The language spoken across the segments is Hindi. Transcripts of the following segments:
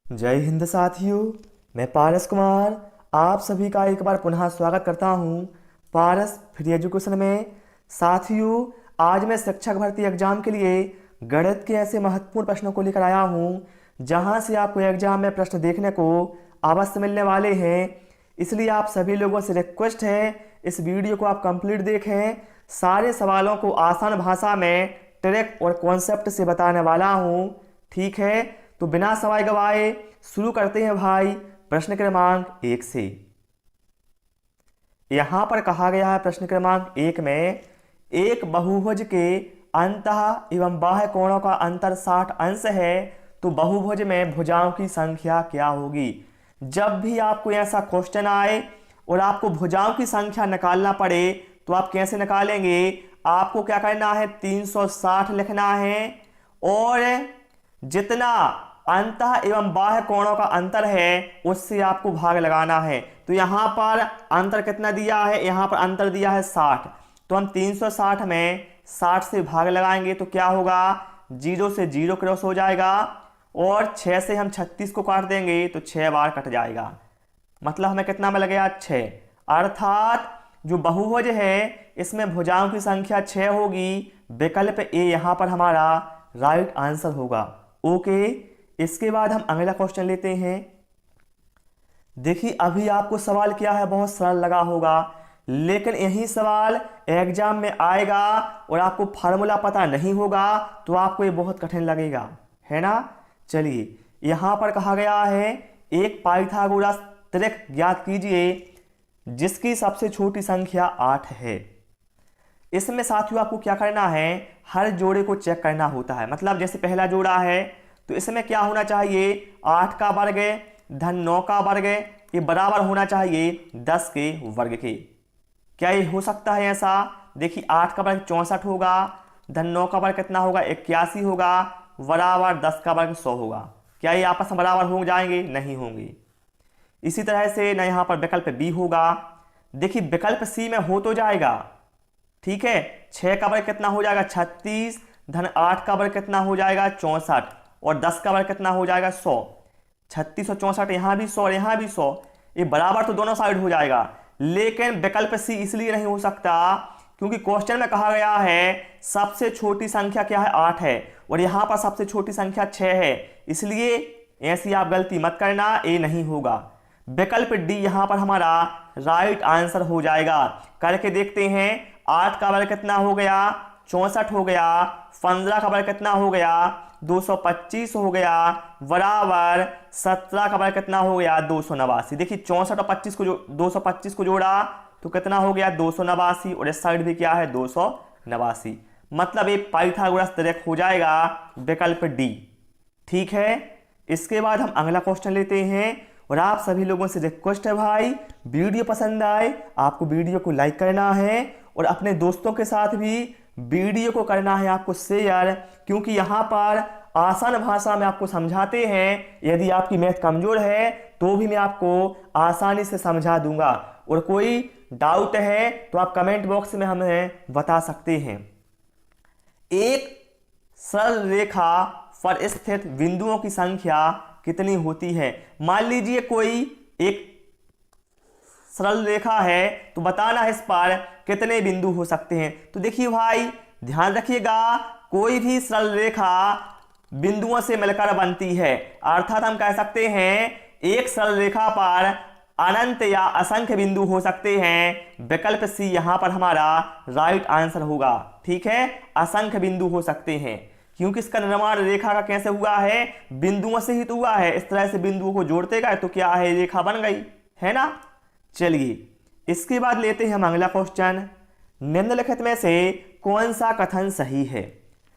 जय हिंद साथियों। मैं पारस कुमार आप सभी का एक बार पुनः स्वागत करता हूं पारस फ्री एजुकेशन में। साथियों, आज मैं शिक्षक भर्ती एग्जाम के लिए गणित के ऐसे महत्वपूर्ण प्रश्नों को लेकर आया हूं जहां से आपको एग्जाम में प्रश्न देखने को अवश्य मिलने वाले हैं। इसलिए आप सभी लोगों से रिक्वेस्ट है, इस वीडियो को आप कंप्लीट देखें। सारे सवालों को आसान भाषा में ट्रिक और कॉन्सेप्ट से बताने वाला हूं। ठीक है, तो बिना समय गवाए शुरू करते हैं भाई प्रश्न क्रमांक 1 से। यहां पर कहा गया है प्रश्न क्रमांक 1 में, एक बहुभुज के अंतः एवं बाह्य कोणों का अंतर 60 अंश है तो बहुभुज में भुजाओं की संख्या क्या होगी। जब भी आपको ऐसा क्वेश्चन आए और आपको भुजाओं की संख्या निकालना पड़े तो आप कैसे निकालेंगे। आपको क्या करना है, 360 लिखना है और जितना अंतः एवं बाह्य कोणों का अंतर है उससे आपको भाग लगाना है। तो यहां पर अंतर कितना दिया है, यहां पर अंतर दिया है 60, तो हम 360 में 60 से भाग लगाएंगे तो क्या होगा, 0 से 0 क्रॉस हो जाएगा और 6 से हम 36 को काट देंगे तो 6 बार कट जाएगा। मतलब हमें कितना मिल गया, 6। अर्थात जो बहुभुज है इसमें भुजाओं की संख्या 6 होगी। विकल्प ए यहां पर हमारा राइट आंसर होगा। ओके, इसके बाद हम अगला क्वेश्चन लेते हैं। देखिए, अभी आपको सवाल क्या है, बहुत सरल लगा होगा, लेकिन यही सवाल एग्जाम में आएगा और आपको फार्मूला पता नहीं होगा तो आपको ये बहुत कठिन लगेगा, है ना। चलिए, यहां पर कहा गया है, एक पाइथागोरस त्रिक ज्ञात कीजिए जिसकी सबसे छोटी संख्या 8 है। इसमें साथियों आपको क्या करना है, हर जोड़े को चेक करना होता है। मतलब जैसे पहला जोड़ा है तो इसमें क्या होना चाहिए, 8 का वर्ग धन 9 का वर्ग, ये बराबर होना चाहिए 10 के वर्ग के। क्या ये हो सकता है ऐसा। देखिए, 8 का वर्ग 64 होगा, धन 9 का वर्ग कितना होगा, 81 होगा, बराबर 10 का वर्ग 100 होगा। क्या ये आपस में बराबर हो जाएंगे, नहीं होंगे। इसी तरह से ना यहाँ पर विकल्प बी होगा। देखिए, विकल्प सी में हो तो जाएगा, ठीक है। 6 का वर्ग कितना हो जाएगा, 36, धन 8 का वर्ग कितना हो जाएगा, 64, और 10 का वर्ग कितना हो जाएगा, 100। 36 और 64 यहाँ भी 100 और यहाँ भी 100, ये बराबर तो दोनों साइड हो जाएगा। लेकिन विकल्प सी इसलिए नहीं हो सकता क्योंकि क्वेश्चन में कहा गया है सबसे छोटी संख्या क्या है, 8 है, और यहाँ पर सबसे छोटी संख्या 6 है। इसलिए ऐसी आप गलती मत करना, ये नहीं होगा। विकल्प डी यहाँ पर हमारा राइट आंसर हो जाएगा। करके देखते हैं, 8 का वर्ग कितना हो गया, 64 हो गया, 15 का वर्ग कितना हो गया, 225 हो गया, बराबर 17 का वर्ग कितना हो गया, 289। देखिए, 64 और 25 को 225 को जोड़ा तो कितना हो गया, 289, और इस साइड भी क्या है, 289। मतलब ये पाइथागोरस त्रिक हो जाएगा विकल्प डी। ठीक है, इसके बाद हम अगला क्वेश्चन लेते हैं और आप सभी लोगों से रिक्वेस्ट है भाई, वीडियो पसंद आए आपको वीडियो को लाइक करना है और अपने दोस्तों के साथ भी वीडियो को करना है आपको शेयर, क्योंकि यहाँ पर आसान भाषा में आपको समझाते हैं। यदि आपकी मैथ कमजोर है तो भी मैं आपको आसानी से समझा दूंगा, और कोई डाउट है तो आप कमेंट बॉक्स में हमें बता सकते हैं। एक सरल रेखा पर स्थित बिंदुओं की संख्या कितनी होती है। मान लीजिए कोई एक सरल रेखा है तो बताना है इस पर कितने बिंदु हो सकते हैं। तो देखिए भाई, ध्यान रखिएगा, कोई भी सरल रेखा बिंदुओं से मिलकर बनती है। अर्थात हम कह सकते हैं एक सरल रेखा पर अनंत या असंख्य बिंदु हो सकते हैं। विकल्प सी यहां पर हमारा राइट आंसर होगा। ठीक है, असंख्य बिंदु हो सकते हैं क्योंकि इसका निर्माण रेखा का कैसे हुआ है, बिंदुओं से ही तो हुआ है। इस तरह से बिंदुओं को जोड़ते गए तो क्या है, रेखा बन गई, है ना। चलिए, इसके बाद लेते हैं हम अगला क्वेश्चन। निम्नलिखित में से कौन सा कथन सही है।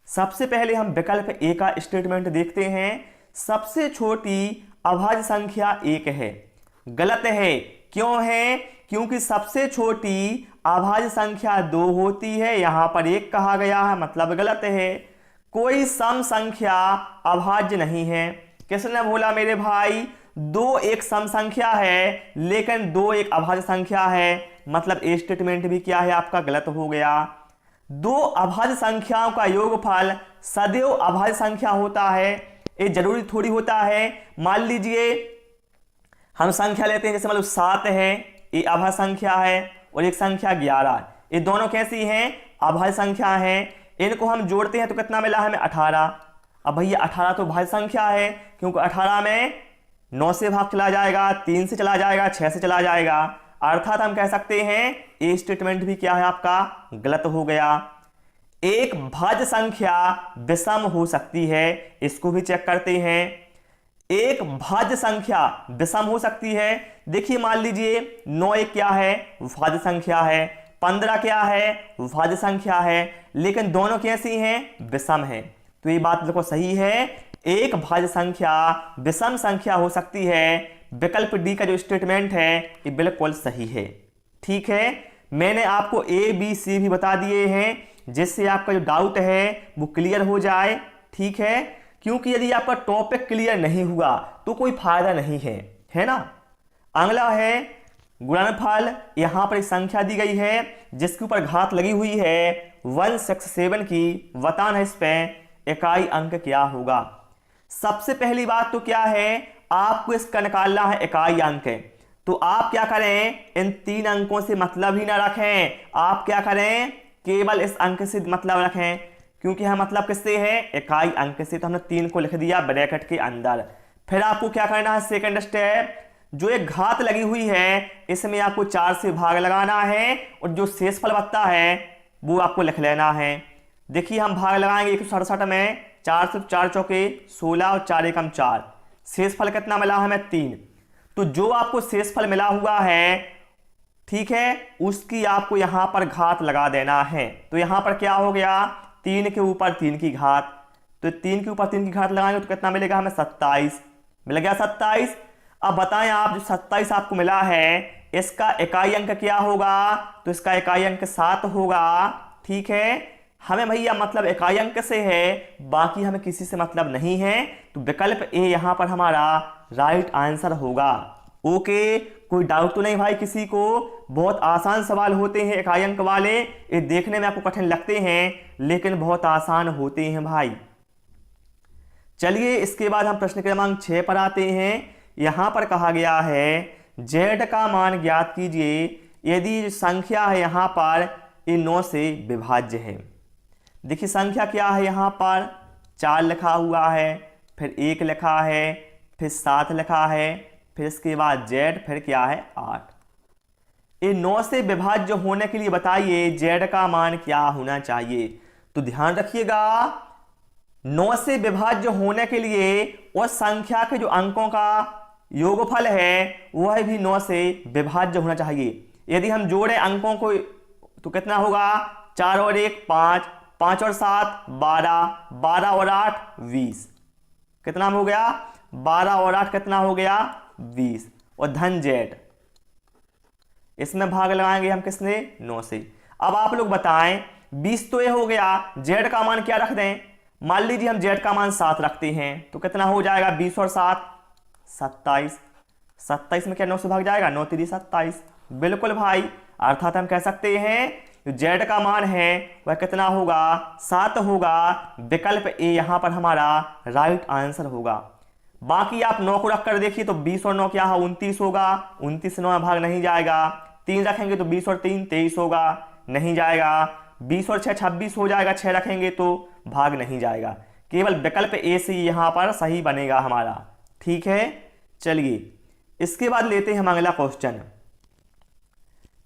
सबसे पहले हम विकल्प ए का स्टेटमेंट देखते हैं। सबसे छोटी अभाज्य संख्या 1 है। गलत है। क्यों है, क्योंकि सबसे छोटी अभाज्य संख्या 2 होती है, यहां पर 1 कहा गया है, मतलब गलत है। कोई सम संख्या अभाज्य नहीं है। किसने बोला मेरे भाई, 2 एक सम संख्या है लेकिन 2 एक अभाज्य संख्या है, मतलब ए स्टेटमेंट भी क्या है आपका गलत हो गया। 2 अभाज्य संख्याओं का योगफल सदैव अभाज्य संख्या होता है। ये जरूरी थोड़ी होता है। मान लीजिए हम संख्या लेते हैं, जैसे मतलब 7 है, ये अभाज्य संख्या है, और एक संख्या 11, ये दोनों कैसी हैं? अभाज्य संख्या है। इनको हम जोड़ते हैं तो कितना मिला हमें? 18। अब भैया 18 तो भाज्य संख्या है, क्योंकि 18 में 9 से भाग चला जाएगा, 3 से चला जाएगा, 6 से चला जाएगा। अर्थात हम कह सकते हैं ये स्टेटमेंट भी क्या है आपका? गलत हो गया। एक भाज्य संख्या विषम हो सकती है, इसको भी चेक करते हैं। एक भाज्य संख्या विषम हो सकती है। देखिए मान लीजिए 9 एक क्या है? भाज्य संख्या है। 15 क्या है? भाज्य संख्या है। लेकिन दोनों कैसी हैं? विषम है। तो ये बात देखो सही है, एक भाज्य संख्या विषम संख्या हो सकती है। विकल्प डी का जो स्टेटमेंट है ये बिल्कुल सही है। ठीक है, मैंने आपको ए बी सी भी बता दिए हैं, जिससे आपका जो डाउट है वो क्लियर हो जाए। ठीक है, क्योंकि यदि आपका टॉपिक क्लियर नहीं हुआ तो कोई फायदा नहीं है ना। अगला है गुणनफल। यहां पर एक संख्या दी गई है जिसके ऊपर घात लगी हुई है 167 की। बताना इस पे इकाई अंक क्या होगा। सबसे पहली बात तो क्या है, आपको इसका निकालना है इकाई अंक। तो आप क्या करें, इन 3 अंकों से मतलब ही ना रखें। आप क्या करें, केवल इस अंक से मतलब रखें, क्योंकि हम मतलब किससे है? इकाई अंक से। तो हमने 3 को लिख दिया ब्रैकेट के अंदर। फिर आपको क्या करना है? सेकंड स्टेप, जो एक घात लगी हुई है इसमें आपको 4 से भाग लगाना है, और जो शेषफल बचता है वो आपको लिख लेना है। देखिए हम भाग लगाएंगे 167 में, 4 से 4 चौके 16 और 4 एकम 4। शेषफल कितना मिला हमें? 3। तो जो आपको शेषफल मिला हुआ है, ठीक है, उसकी आपको यहां पर घात लगा देना है। तो यहां पर क्या हो गया? 3 के ऊपर 3 की घात। तो 3 के ऊपर 3 की घात लगाएंगे तो कितना मिलेगा हमें? 27 मिल गया। 27। अब बताएं आप, जो 27 आपको मिला है इसका इकाई अंक क्या होगा? तो इसका इकाई अंक 7 होगा। ठीक है, हमें भैया मतलब इकाई अंक से है, बाकी हमें किसी से मतलब नहीं है। तो विकल्प ए यहां पर हमारा राइट आंसर होगा। ओके, कोई डाउट तो नहीं भाई किसी को? बहुत आसान सवाल होते हैं इकाई अंक वाले, ये देखने में आपको कठिन लगते हैं लेकिन बहुत आसान होते हैं भाई। चलिए इसके बाद हम प्रश्न क्रमांक 6 पर आते हैं। यहां पर कहा गया है z का मान ज्ञात कीजिए यदि संख्या है यहां पर ये 9 से विभाज्य है। देखिए संख्या क्या है, यहां पर 4 लिखा हुआ है, फिर 1 लिखा है, फिर 7 लिखा है, फिर इसके बाद z, फिर क्या है 8। ये 9 से विभाज्य होने के लिए बताइए z का मान क्या होना चाहिए। तो ध्यान रखिएगा, 9 से विभाज्य होने के लिए उस संख्या के जो अंकों का योगफल है वह भी 9 से विभाज्य होना चाहिए। यदि हम जोड़े अंकों को तो कितना होगा? 4 और 1 5, 5 और 7 12, 12 और 8 20। कितना हो गया? 12 और 8 कितना हो गया? 20। और धन z, इसमें भाग लगाएंगे हम किसने? 9 से। अब आप लोग बताएं, 20 तो ये हो गया, z का मान क्या रख दें? मान लीजिए हम z का मान 7 रखते हैं तो कितना हो जाएगा? 20 और 7 27। 27 में क्या 9 से भाग जाएगा? 9 3 27। बिल्कुल भाई, अर्थात हम कह सकते हैं जो z का मान है वह कितना होगा? 7 होगा। विकल्प ए यहां पर हमारा राइट आंसर होगा। बाकी आप 9 को रखकर देखिए तो 20 और 9 क्या है? 29 होगा। 29 से 9 में भाग नहीं जाएगा। 3 रखेंगे तो 20 और 3 23 होगा, नहीं जाएगा। 20 और 6 26 हो जाएगा, 6 रखेंगे तो भाग नहीं जाएगा। केवल विकल्प ए से यहां पर सही बनेगा हमारा। ठीक है, चलिए इसके बाद लेते हैं हम अगला क्वेश्चन।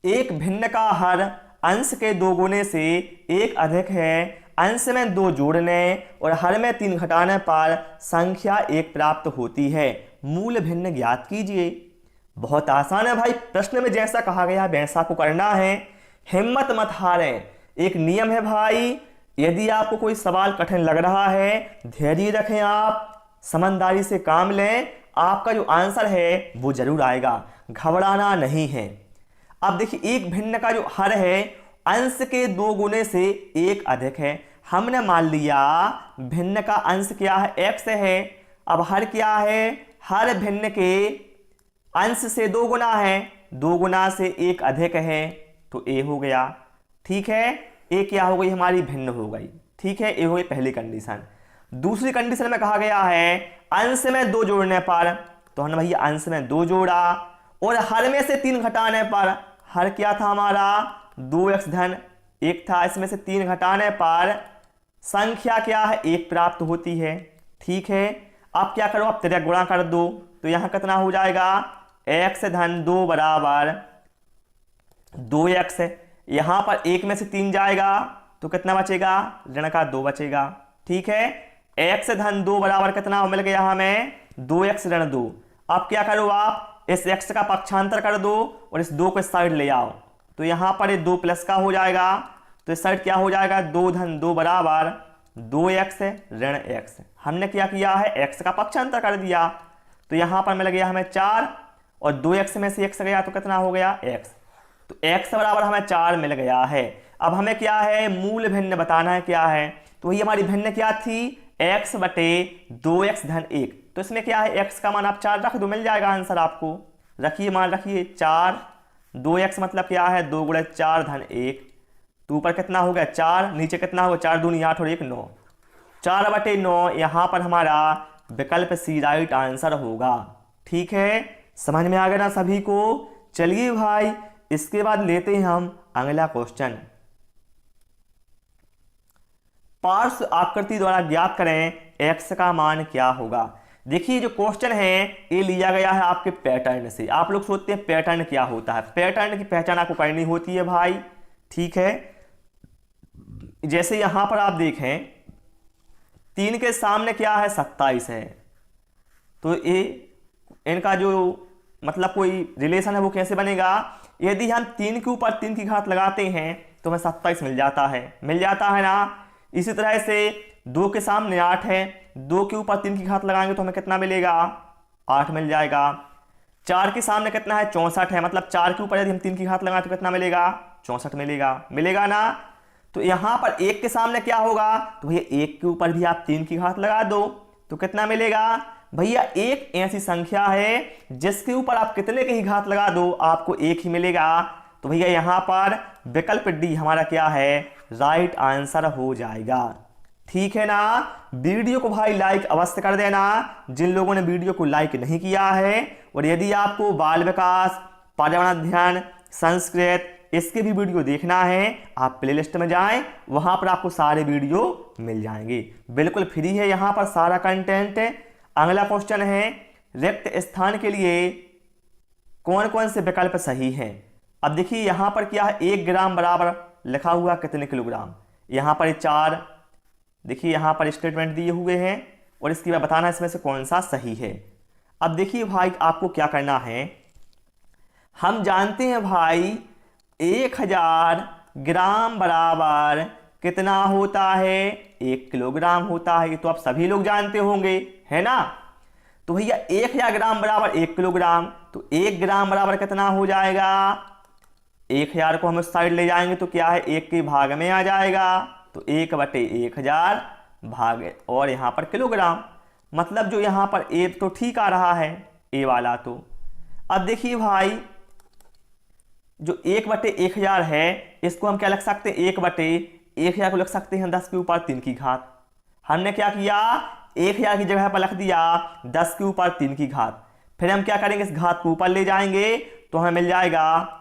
एक भिन्न का हर अंश के 2 गुने से 1 अधिक है। अंश में 2 जोड़ने और हर में 3 घटाने पर संख्या 1 प्राप्त होती है। मूल भिन्न ज्ञात कीजिए। बहुत आसान है भाई, प्रश्न में जैसा कहा गया वैसा आपको करना है। हिम्मत मत हारें। एक नियम है भाई, यदि आपको कोई सवाल कठिन लग रहा है धैर्य रखें, आप समझदारी से काम लें, आपका जो आंसर है वो जरूर आएगा, घबराना नहीं है। अब देखिए एक भिन्न का जो हर है अंश के 2 गुने से 1 अधिक है। हमने मान लिया भिन्न का अंश क्या है? x है। अब हर क्या है? हर भिन्न के अंश से 2 गुना है, 2 गुना से 1 अधिक है तो a हो गया। ठीक है, a क्या हो गई? हमारी भिन्न हो गई। ठीक है, a हो गई पहली कंडीशन। दूसरी कंडीशन में कहा गया है अंश में 2 जोड़ने पर, तो हमने भैया अंश में 2 जोड़ा, और हर में से 3 घटाने पर, हर क्या था हमारा 2x धन 1 था, इसमें से 3 घटाने पर संख्या क्या है 1 प्राप्त होती है। ठीक है, अब क्या करो, अब तिर्यक गुणा कर दो, तो यहां कितना हो जाएगा x धन 2 बराबर 2x, यहां पर 1 में से 3 जाएगा तो कितना बचेगा, ऋण का 2 बचेगा। ठीक है, x धन 2 बराबर कितना मिल गया हमें 2x ऋण 2। अब क्या करो, आप इस x का पक्षांतर कर दो और इस 2 को इस साइड ले आओ, तो यहां पर ये 2 प्लस का हो जाएगा, तो इस साइड क्या हो जाएगा 2 धन 2 बराबर 2x ऋण x। हमने क्या किया है x का पक्षांतर कर दिया, तो यहां पर मिल गया हमें 4 और 2x में से x गया तो कितना हो गया x, तो x बराबर हमें 4 मिल गया है। अब हमें क्या है मूल भिन्न बताना है क्या है, तो वही हमारी भिन्न क्या थी x बटे 2x धन 1, तो इसमें क्या है x का मान आप 4 रख दो, मिल जाएगा आंसर आपको। रखिए मान रखिए 4, 2x मतलब क्या है 2 गुणे 4 धन 1, तो ऊपर कितना हो गया 4, नीचे कितना होगा 4 दूनी 8 और 1 9, 4 बटे 9 यहाँ पर हमारा विकल्प सी राइट आंसर होगा। ठीक है, समझ में आ गया ना सभी को। चलिए भाई इसके बाद लेते हैं हम अगला क्वेश्चन। पार्श्व आकृति द्वारा ज्ञात करें x का मान क्या होगा। देखिए जो क्वेश्चन है ये लिया गया है आपके पैटर्न से। आप लोग सोचते हैं पैटर्न क्या होता है, पैटर्न की पहचान आपको करनी होती है भाई। ठीक है, जैसे यहां पर आप देखें 3 के सामने क्या है 27 है, तो ये इनका जो मतलब कोई रिलेशन है वो कैसे बनेगा, यदि हम 3 के ऊपर 3 की घात लगाते हैं तो हमें 27 मिल जाता है ना। इसी तरह से 2 के सामने 8 है, 2 के ऊपर 3 की घात लगाएंगे तो हमें कितना मिलेगा 8 मिल जाएगा। 4 के सामने कितना है 64 है, मतलब 4 के ऊपर यदि हम 3 की घात लगाएं तो कितना मिलेगा 64 मिलेगा ना। तो यहां पर 1 के सामने क्या होगा, तो भैया 1 के ऊपर भी आप 3 की घात लगा दो तो कितना मिलेगा भैया, 1 ऐसी संख्या है जिसके ऊपर आप कितने की ही घात लगा दो आपको 1 ही मिलेगा। तो भैया यहां पर विकल्प डी हमारा क्या है राइट आंसर हो जाएगा। ठीक है ना। वीडियो को भाई लाइक अवश्य कर देना जिन लोगों ने वीडियो को लाइक नहीं किया है, और यदि आपको बाल विकास, पर्यावरण अध्ययन, संस्कृत इसके भी वीडियो देखना है आप प्लेलिस्ट में जाएं, वहां पर आपको सारे वीडियो मिल जाएंगे, बिल्कुल फ्री है यहां पर सारा कंटेंट। अगला क्वेश्चन है रिक्त स्थान के लिए कौन कौन से विकल्प सही हैं। अब देखिए यहां पर क्या है 1 ग्राम बराबर लिखा हुआ कितने किलोग्राम, यहां पर 4, देखिए यहां पर स्टेटमेंट दिए हुए हैं और इसकी बात बताना इसमें से कौन सा सही है। अब देखिए भाई आपको क्या करना है, हम जानते हैं भाई 1000 ग्राम बराबर कितना होता है 1 किलोग्राम होता है, ये तो आप सभी लोग जानते होंगे है ना। तो भैया 1000 ग्राम बराबर 1 किलोग्राम, तो 1 ग्राम बराबर कितना हो जाएगा, 1000 को हम उस साइड ले जाएंगे तो क्या है 1 के भाग में आ जाएगा, तो 1 बटे 1000 भाग और यहां पर किलोग्राम, मतलब जो यहां पर ए तो ठीक आ रहा है ए वाला। तो अब देखिए भाई जो 1 बटे 1000 है इसको हम क्या लिख सकते हैं 1 बटे 1000 को लिख सकते हैं 10 के ऊपर 3 की घात। हमने क्या किया 1000 की जगह पर लिख दिया 10 के ऊपर 3 की घात, फिर हम क्या करेंगे इस घात को ऊपर ले जाएंगे तो हमें मिल जाएगा,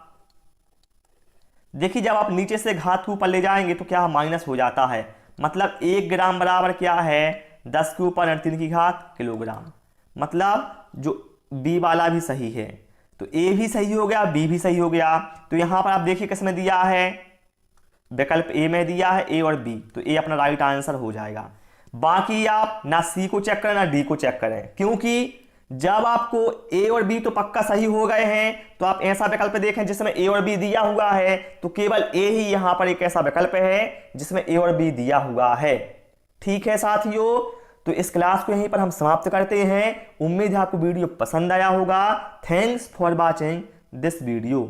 देखिए जब आप नीचे से घात के ऊपर ले जाएंगे तो क्या माइनस हो जाता है, मतलब 1 ग्राम बराबर क्या है 10 के ऊपर 3 की घात किलोग्राम, मतलब जो बी वाला भी सही है, तो ए भी सही हो गया बी भी सही हो गया। तो यहां पर आप देखिए किस में दिया है, विकल्प ए में दिया है ए और बी, तो ए अपना राइट आंसर हो जाएगा। बाकी आप ना सी को चेक करें ना डी को चेक करें, क्योंकि जब आपको ए और बी तो पक्का सही हो गए हैं तो आप ऐसा विकल्प देखें जिसमें ए और बी दिया हुआ है, तो केवल ए ही यहां पर एक ऐसा विकल्प है जिसमें ए और बी दिया हुआ है। ठीक है साथियों, तो इस क्लास को यहीं पर हम समाप्त करते हैं। उम्मीद है आपको वीडियो पसंद आया होगा। Thanks for watching this video.